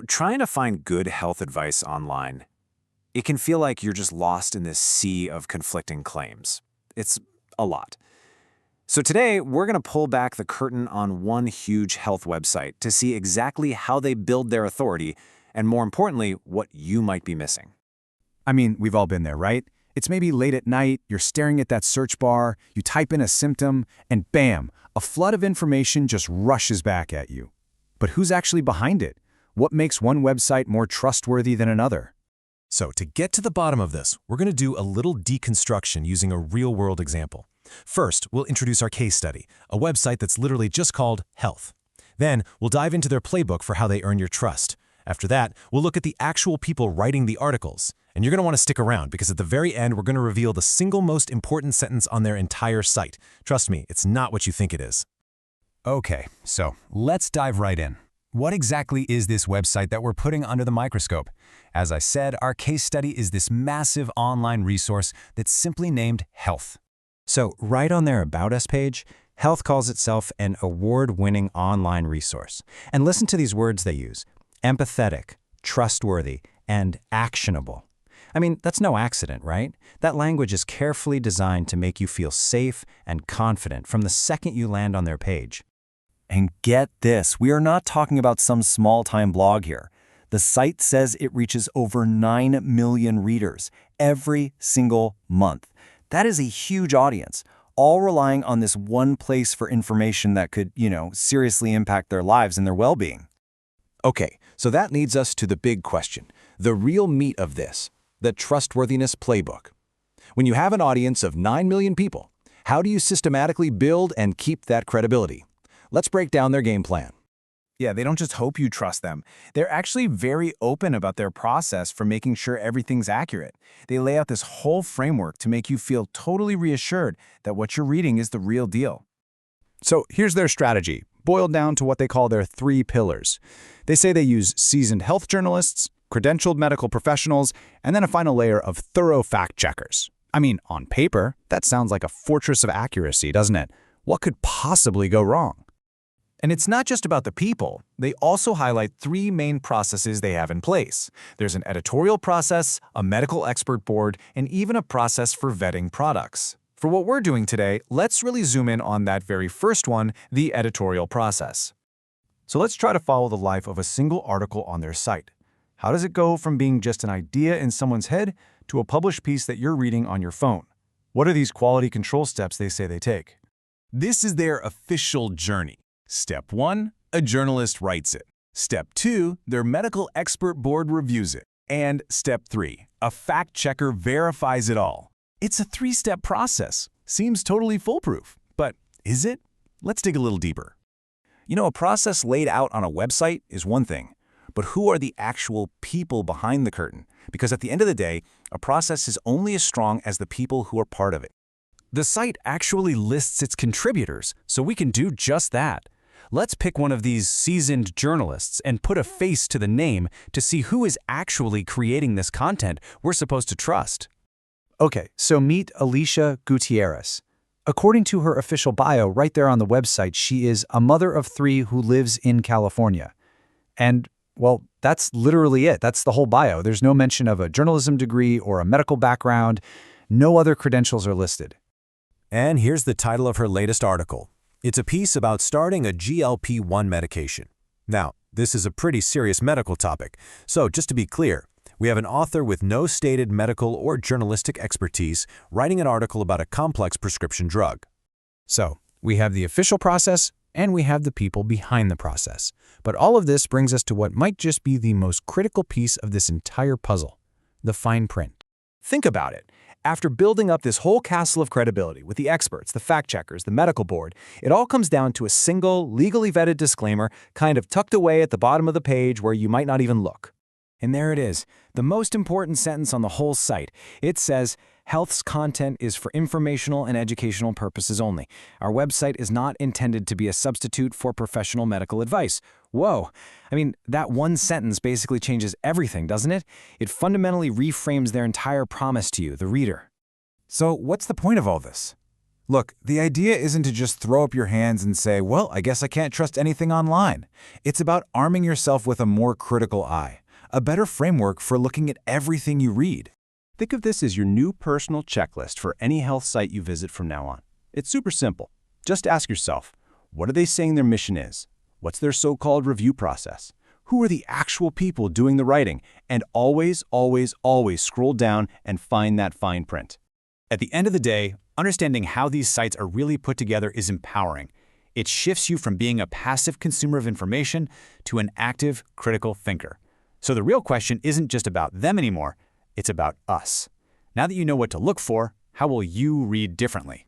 Trying to find good health advice online, it can feel like you're just lost in this sea of conflicting claims. It's a lot. So today, we're going to pull back the curtain on one huge health website to see exactly how they build their authority, and more importantly, what you might be missing. I mean, we've all been there, right? It's maybe late at night, you're staring at that search bar, you type in a symptom, and bam, a flood of information just rushes back at you. But who's actually behind it? What makes one website more trustworthy than another? So to get to the bottom of this, we're going to do a little deconstruction using a real-world example. First, we'll introduce our case study, a website that's literally just called Health. Then, we'll dive into their playbook for how they earn your trust. After that, we'll look at the actual people writing the articles. And you're going to want to stick around because at the very end, we're going to reveal the single most important sentence on their entire site. Trust me, it's not what you think it is. Okay, so let's dive right in. What exactly is this website that we're putting under the microscope? As I said, our case study is this massive online resource that's simply named Health. So right on their About Us page, Health calls itself an award-winning online resource. And listen to these words they use: empathetic, trustworthy, and actionable. I mean, that's no accident, right? That language is carefully designed to make you feel safe and confident from the second you land on their page. And get this, we are not talking about some small-time blog here. The site says it reaches over 9 million readers every single month. That is a huge audience, all relying on this one place for information that could, seriously impact their lives and their well-being. Okay, so that leads us to the big question, the real meat of this, the trustworthiness playbook. When you have an audience of 9 million people, how do you systematically build and keep that credibility? Let's break down their game plan. Yeah, they don't just hope you trust them. They're actually very open about their process for making sure everything's accurate. They lay out this whole framework to make you feel totally reassured that what you're reading is the real deal. So here's their strategy, boiled down to what they call their 3 pillars. They say they use seasoned health journalists, credentialed medical professionals, and then a final layer of thorough fact-checkers. I mean, on paper, that sounds like a fortress of accuracy, doesn't it? What could possibly go wrong? And it's not just about the people. They also highlight 3 main processes they have in place. There's an editorial process, a medical expert board, and even a process for vetting products. For what we're doing today, let's really zoom in on that very first one, the editorial process. So let's try to follow the life of a single article on their site. How does it go from being just an idea in someone's head to a published piece that you're reading on your phone? What are these quality control steps they say they take? This is their official journey. Step 1, a journalist writes it. Step 2, their medical expert board reviews it. And Step 3, a fact-checker verifies it all. It's a 3-step process. Seems totally foolproof. But is it? Let's dig a little deeper. A process laid out on a website is one thing, but who are the actual people behind the curtain? Because at the end of the day, a process is only as strong as the people who are part of it. The site actually lists its contributors, so we can do just that. Let's pick one of these seasoned journalists and put a face to the name to see who is actually creating this content we're supposed to trust. Okay, so meet Allicia Gutierrez. According to her official bio right there on the website, she is a mother of 3 who lives in California. And, well, that's literally it. That's the whole bio. There's no mention of a journalism degree or a medical background. No other credentials are listed. And here's the title of her latest article. It's a piece about starting a GLP-1 medication. Now, this is a pretty serious medical topic, so just to be clear, we have an author with no stated medical or journalistic expertise writing an article about a complex prescription drug. So, we have the official process, and we have the people behind the process. But all of this brings us to what might just be the most critical piece of this entire puzzle, the fine print. Think about it. After building up this whole castle of credibility with the experts, the fact-checkers, the medical board, it all comes down to a single, legally vetted disclaimer kind of tucked away at the bottom of the page where you might not even look. And there it is, the most important sentence on the whole site. It says, Health's content is for informational and educational purposes only. Our website is not intended to be a substitute for professional medical advice. Whoa. I mean, that one sentence basically changes everything, doesn't it? It fundamentally reframes their entire promise to you, the reader. So what's the point of all this? Look, the idea isn't to just throw up your hands and say, well, I guess I can't trust anything online. It's about arming yourself with a more critical eye, a better framework for looking at everything you read. Think of this as your new personal checklist for any health site you visit from now on. It's super simple. Just ask yourself, what are they saying their mission is? What's their so-called review process? Who are the actual people doing the writing? And always, always, always scroll down and find that fine print. At the end of the day, understanding how these sites are really put together is empowering. It shifts you from being a passive consumer of information to an active, critical thinker. So the real question isn't just about them anymore, it's about us. Now that you know what to look for, how will you read differently?